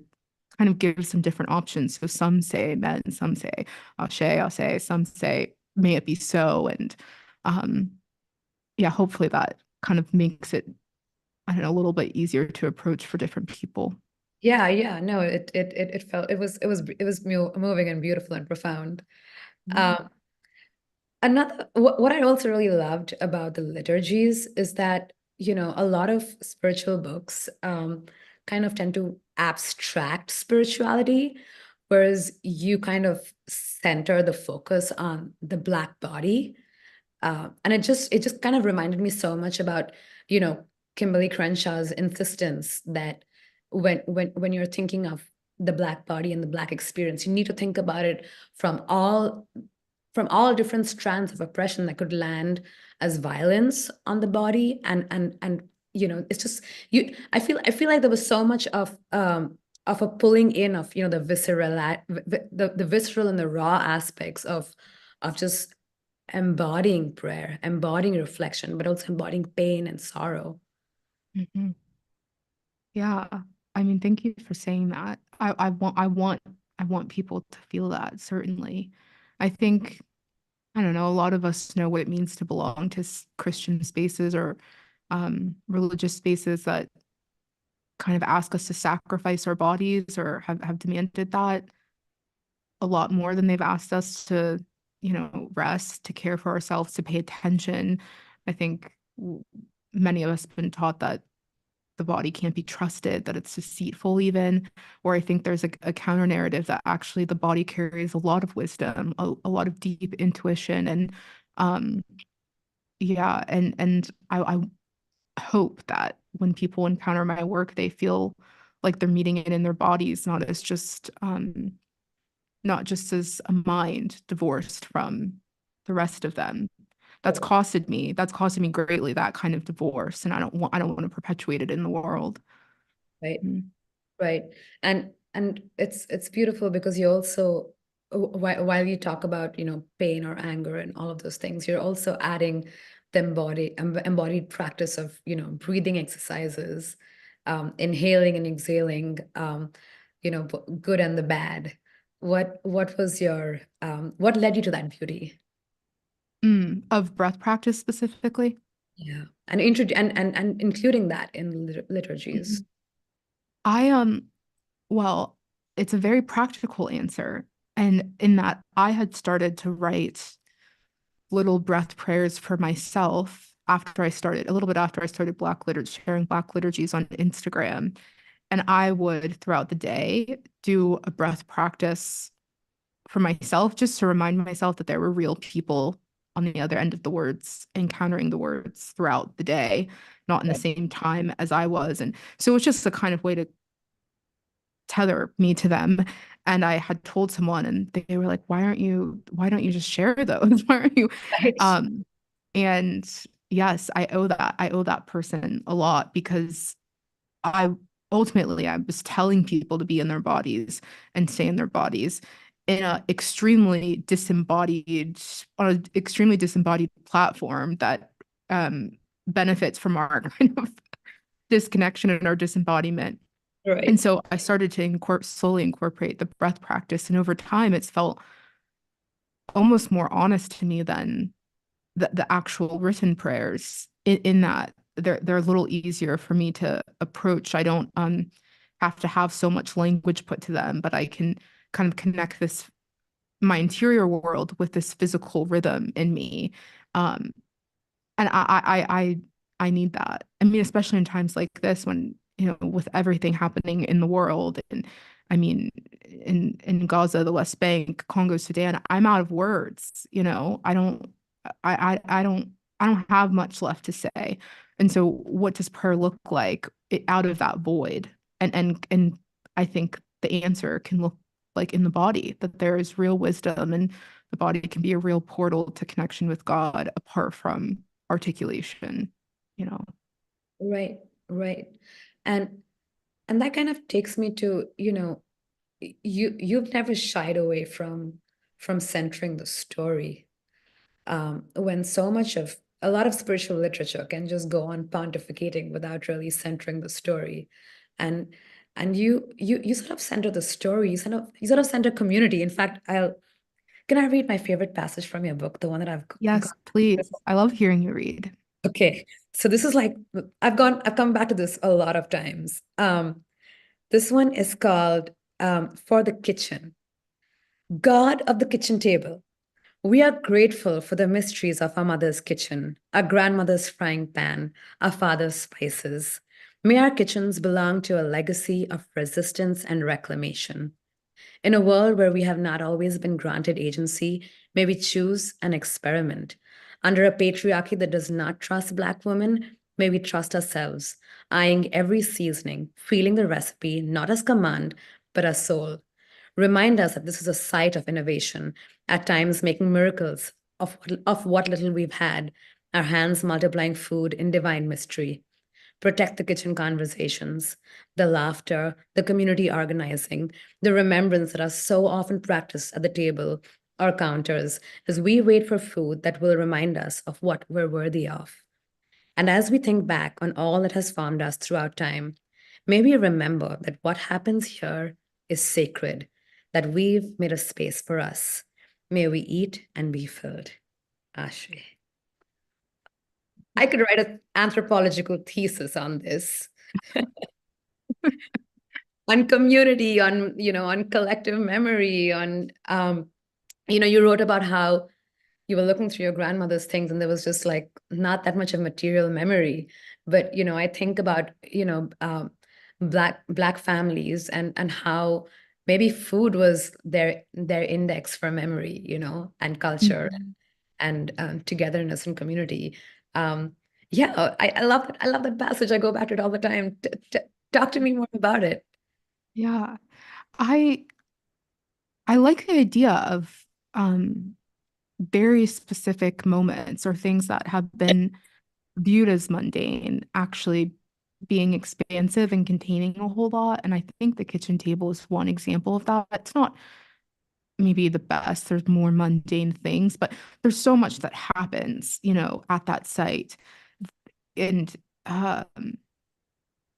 kind of give some different options. So some say amen, some say I'll say, some say may it be so. And um, yeah, hopefully that kind of makes it, I don't know, a little bit easier to approach for different people. Yeah, yeah. No, it felt it was moving and beautiful and profound. Mhm. Um, what I also really loved about the liturgies is that, a lot of spiritual books kind of tend to abstract spirituality, whereas you kind of center the focus on the Black body. And it just kind of reminded me so much about, Kimberly Crenshaw's insistence that when you're thinking of the Black body and the Black experience, you need to think about it from all different strands of oppression that could land as violence on the body. And it's just I feel like there was so much of a pulling in of, the visceral and the raw aspects of just embodying prayer, embodying reflection, but also embodying pain and sorrow. Mhm. Yeah. I mean, thank you for saying that. I want people to feel that, certainly. I think, I don't know, a lot of us know what it means to belong to Christian spaces or religious spaces that kind of ask us to sacrifice our bodies or have demanded that a lot more than they've asked us to, rest, to care for ourselves, to pay attention. I think many of us have been taught that the body can't be trusted, that it's deceitful even, or I think there's a counter narrative that actually the body carries a lot of wisdom, a lot of deep intuition. And um yeah, and I hope that when people encounter my work, they feel like they're meeting it in their bodies, not as just not just as a mind divorced from the rest of them. That's costed me greatly, that kind of divorce, and I don't want to perpetuate it in the world. Right. Mm. Right. And it's beautiful because you also, while you talk about, pain or anger and all of those things, you're also adding the embodied practice of, breathing exercises, inhaling and exhaling, good and the bad. What was your what led you to that beauty? Of breath practice specifically? Yeah. And including that in liturgies. Mhm. I well, it's a very practical answer. And in that I had started to write little breath prayers for myself a little bit after I started sharing Black liturgies on Instagram. And I would, throughout the day, do a breath practice for myself, just to remind myself that there were real people on the other end of the words, encountering the words throughout the day, not in the same time as I was. And so it was just a kind of way to tether me to them. And I had told someone, and they were like, why don't you just share those? Why aren't you? Right. And yes, I owe that person a lot, because I I was telling people to be in their bodies and stay in their bodies in a on an extremely disembodied platform that benefits from our kind of disconnection and our disembodiment. And Right. so I started to slowly incorporate the breath practice. And over time, it's felt almost more honest to me than the actual written prayers, in that they're a little easier for me to approach. I don't have to have so much language put to them, but I can kind of connect my interior world with this physical rhythm in me. Um, and I need that. I mean, especially in times like this, when, with everything happening in the world, and I mean, in Gaza, the West Bank, Congo, Sudan, I'm out of words. I don't have much left to say. And so what does prayer look like out of that void? And I think the answer can look like in the body, that there is real wisdom, and the body can be a real portal to connection with God apart from articulation. Right, right. And and that kind of takes me to, you've never shied away from centering the story. When so much of a lot of spiritual literature can just go on pontificating without really centering the story. And you sort of center the story, you sort of center community. In fact, can I read my favorite passage from your book, the one that I've got? Yes, please. I love hearing you read. Okay. So this is like I've come back to this a lot of times. This one is called For the Kitchen. God of the kitchen table. We are grateful for the mysteries of our mother's kitchen, our grandmother's frying pan, our father's spices. May our kitchens belong to a legacy of resistance and reclamation. In a world where we have not always been granted agency, may we choose and experiment. Under a patriarchy that does not trust Black women, may we trust ourselves, eyeing every seasoning, feeling the recipe not as command, but as soul. Remind us that this is a site of innovation, at times making miracles of what little we've had, our hands multiplying food in divine mystery. Protect the kitchen conversations, the laughter, the community organizing, the remembrance that are so often practiced at the table or counters as we wait for food that will remind us of what we're worthy of. And as we think back on all that has formed us throughout time, may we remember that what happens here is sacred, that we've made a space for us. May we eat and be filled. Ashe. I could write an anthropological thesis on this. On community, on collective memory, you wrote about how you were looking through your grandmother's things and there was just like not that much of material memory. But I think about black families and how maybe food was their index for memory, and culture, Mhm. and togetherness and community. Yeah, I love that. I love that passage. I go back to it all the time. Talk to me more about it. Yeah. I I like the idea of very specific moments or things that have been viewed as mundane actually being expansive and containing a whole lot. And I think the kitchen table is one example of that. It's not maybe the best. There's more mundane things, but there's so much that happens, at that site. And um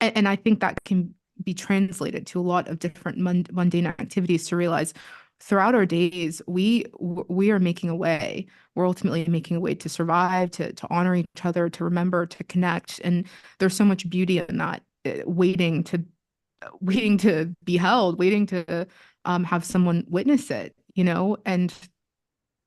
and I think that can be translated to a lot of different mundane activities to realize throughout our days we are making a way. We're ultimately making a way to survive, to honor each other, to remember, to connect. And there's so much beauty in that, waiting to be held, waiting to have someone witness it, and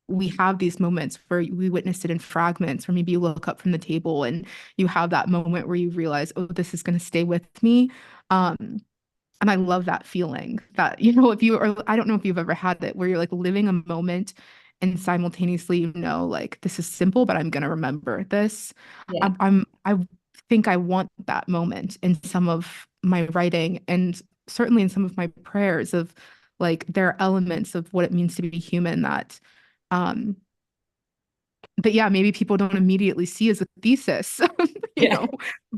we have these moments where we witness it in fragments, where maybe you look up from the table and you have that moment where you realize, oh, this is going to stay with me. Um, and I love that feeling that, if you are, I don't know if you've ever had it where you're like living a moment and simultaneously, like this is simple, but I'm going to remember this. Yeah. I think I want that moment in some of my writing and certainly in some of my prayers of like there are elements of what it means to be human um that yeah, maybe people don't immediately see as a thesis, you Yeah. know,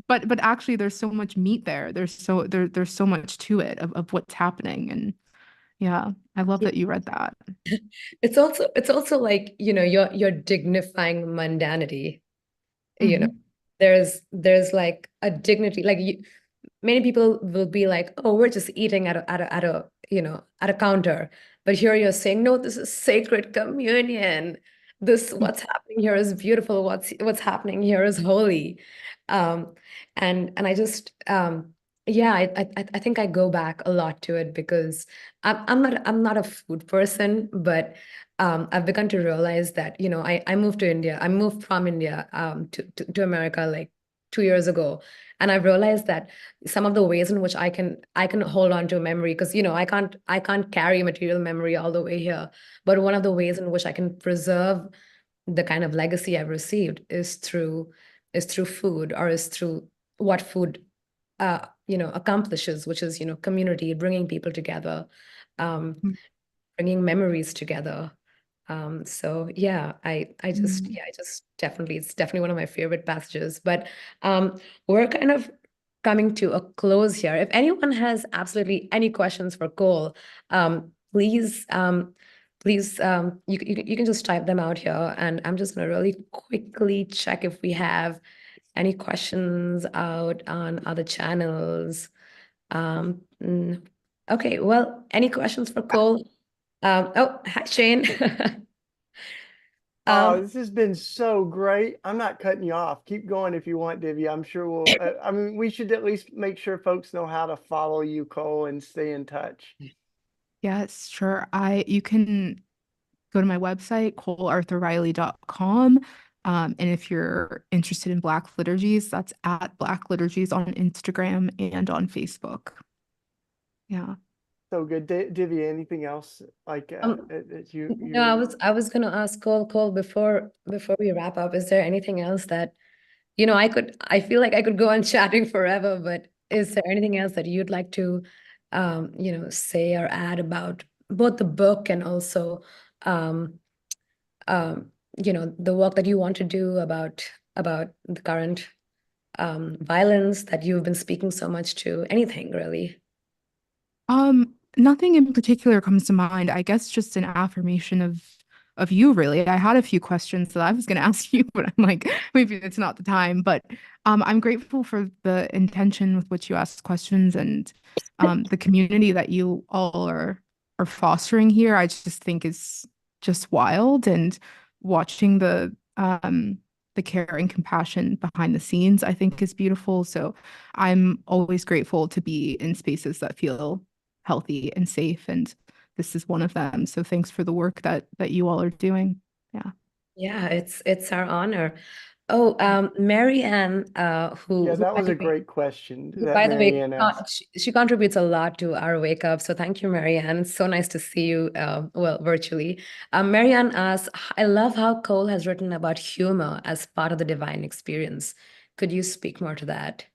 but actually there's so much meat there. There's so much to it of what's happening. And yeah, I love Yeah. that you read that. It's also like, you're dignifying mundanity. You know, Mhm. there's like a dignity, like many people will be like, oh, we're just eating at a counter. But here you're saying, no, this is sacred communion. This what's happening here is beautiful. What's happening here is holy. Um, and I just yeah, I think I go back a lot to it because I'm not a food person, but I've begun to realize that, I moved to India. I moved from India to America like 2 years ago. And I've realized that some of the ways in which I can hold on to a memory, because I can't carry material memory all the way here. But one of the ways in which I can preserve the kind of legacy I've received is through food, or is through what food accomplishes, which is, community, bringing people together, um, bringing memories together. So yeah, I just Mhm. yeah, I just definitely it's definitely one of my favorite passages. But we're kind of coming to a close here. If anyone has absolutely any questions for Cole, please you can just type them out here, and I'm just gonna really quickly check if we have any questions out on other channels. Um, mm, okay, well, any questions for Cole? Oh, hi, Shane. Oh, Um, this has been so great. I'm not cutting you off. Keep going if you want, Divya. I'm sure I mean, we should at least make sure folks know how to follow you, Cole, and stay in touch. Yes, sure. You can go to my website, colearthurriley.com. And if you're interested in Black Liturgies, that's at Black Liturgies on Instagram and on Facebook. Yeah. So good. Divya, anything else like um, that no, I was gonna ask Cole before we wrap up, is there anything else that, I feel like I could go on chatting forever, but is there anything else that you'd like to, say or add about both the book and also, um, the work that you want to do about the current violence that you've been speaking so much to? Anything really? Nothing in particular comes to mind. I guess just an affirmation of you, really. I had a few questions that I was going to ask you, but I'm like, maybe it's not the time. But I'm grateful for the intention with which you ask questions and the community that you all are fostering here. I just think is just wild, and watching the care and compassion behind the scenes, I think is beautiful. So I'm always grateful to be in spaces that feel healthy and safe, and this is one of them. So thanks for the work that you all are doing. Yeah. Yeah, it's our honor. Oh, Mary Ann, Yeah, who that by was the a way, great question that Marianne asked. she contributes a lot to our wake up. So thank you, Mary Ann. So nice to see you, well, virtually. Mary Ann asks, I love how Cole has written about humor as part of the divine experience. Could you speak more to that?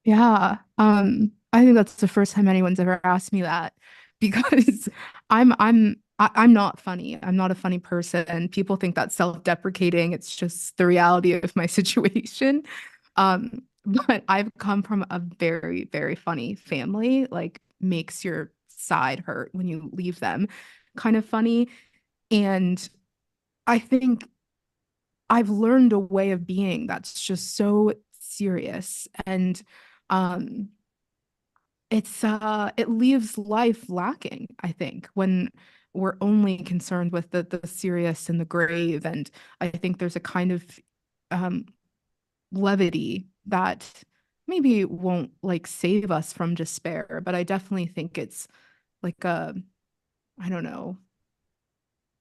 Yeah. I think that's the first time anyone's ever asked me that because I'm not funny. I'm not a funny person. People think that's self-deprecating. It's just the reality of my situation. But I've come from a very, very funny family, like makes your side hurt when you leave them kind of funny. And I think I've learned a way of being that's just so serious and um it leaves life lacking, I think, when we're only concerned with the serious and the grave. And I think there's a kind of um levity that maybe won't like save us from despair, but I definitely think it's like I don't know,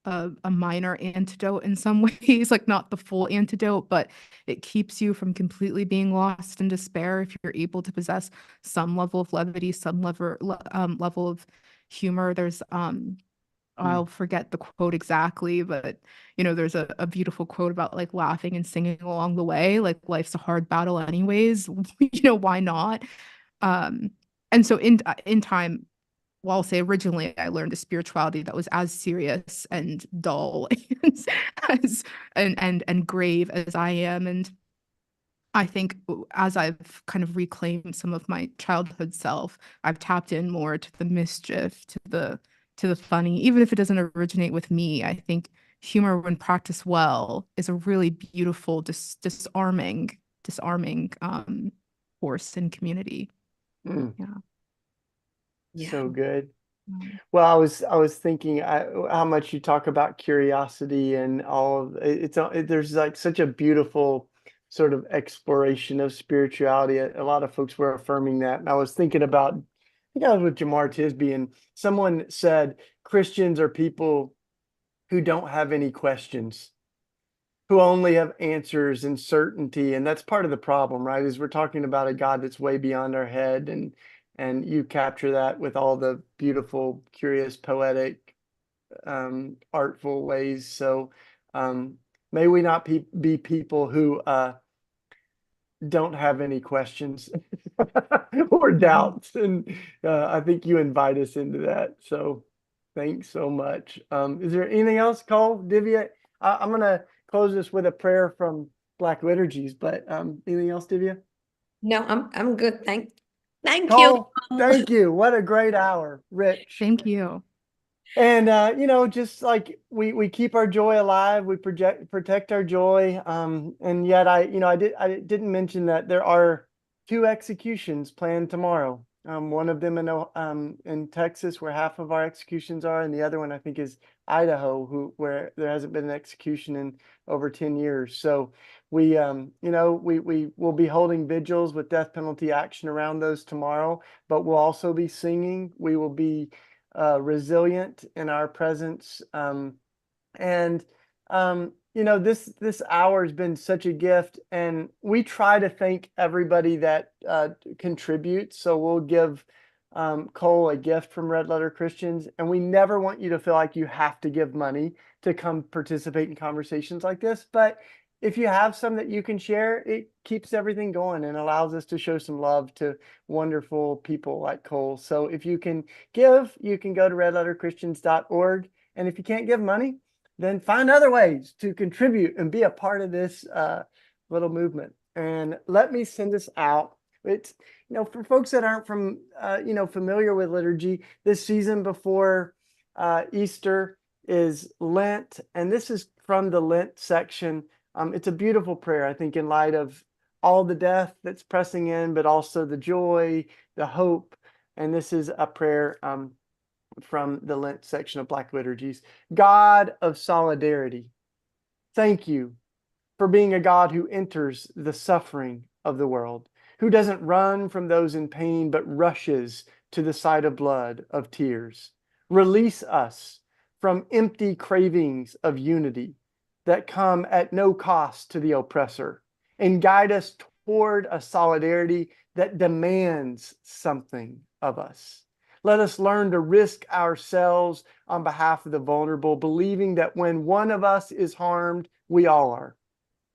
a minor antidote in some ways, like not the full antidote, but it keeps you from completely being lost in despair if you're able to possess some level of levity, some level of humor. There's I'll forget the quote exactly, but there's a beautiful quote about like laughing and singing along the way. Like life's a hard battle anyways. Why not? Um, and so in time, well, I'll say originally I learned a spirituality that was as serious and dull as and grave as I am. And I think as I've kind of reclaimed some of my childhood self, I've tapped in more to the mischief, to the funny, even if it doesn't originate with me. I think humor, when practiced well, is a really beautiful, disarming force in community. Mm, Yeah. so good. Um, Well, I was thinking how much you talk about curiosity and all of there's like such a beautiful sort of exploration of spirituality. A lot of folks were affirming that. And I was thinking about, I think I was with Jamar Tisby, and someone said Christians are people who don't have any questions, who only have answers and certainty. And that's part of the problem, right? Is we're talking about a God that's way beyond our head, and you capture that with all the beautiful, curious, poetic, artful ways. So may we not be people who don't have any questions or doubts. And I think you invite us into that. So thanks so much. Is there anything else, Cole, Divya? I'm going to close this with a prayer from Black Liturgies, but anything else, Divya? No, I'm good. Thank you. Cole, thank you. What a great hour, Rich. Thank you. And just like we keep our joy alive, we protect our joy. And yet I didn't mention that there are two executions planned tomorrow. One of them in Texas, where half of our executions are, and the other one I think is Idaho, where there hasn't been an execution in over 10 years. So we will be holding vigils with death penalty action around those tomorrow, but we'll also be singing. We will be resilient in our presence. And this hour has been such a gift, and we try to thank everybody that contributes. So we'll give Cole a gift from Red Letter Christians, and we never want you to feel like you have to give money to come participate in conversations like this. But if you have some that you can share, it keeps everything going and allows us to show some love to wonderful people like Cole. So if you can give, you can go to redletterchristians.org. And if you can't give money, then find other ways to contribute and be a part of this little movement. And let me send this out. It's, for folks that aren't familiar with liturgy, this season before Easter is Lent. And this is from the Lent section. It's a beautiful prayer, I think, in light of all the death that's pressing in, but also the joy, the hope. And this is a prayer from the Lent section of Black Liturgies. God of solidarity, thank you for being a God who enters the suffering of the world, who doesn't run from those in pain, but rushes to the sight of blood, of tears. Release us from empty cravings of unity that come at no cost to the oppressor, and guide us toward a solidarity that demands something of us. Let us learn to risk ourselves on behalf of the vulnerable, believing that when one of us is harmed, we all are.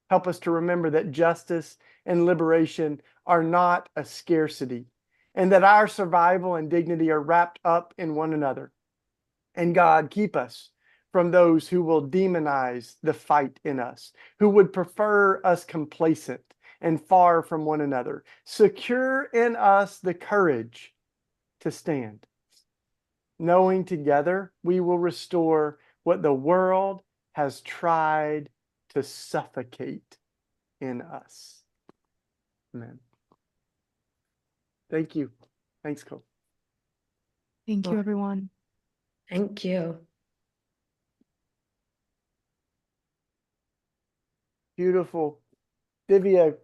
Help us to remember that justice and liberation are not a scarcity, and that our survival and dignity are wrapped up in one another. And God, keep us from those who will demonize the fight in us, who would prefer us complacent and far from one another. Secure in us the courage to stand, knowing together we will restore what the world has tried to suffocate in us. Amen. Thank you. Thanks, Cole. Thank you, everyone. Thank you. Beautiful. Divya,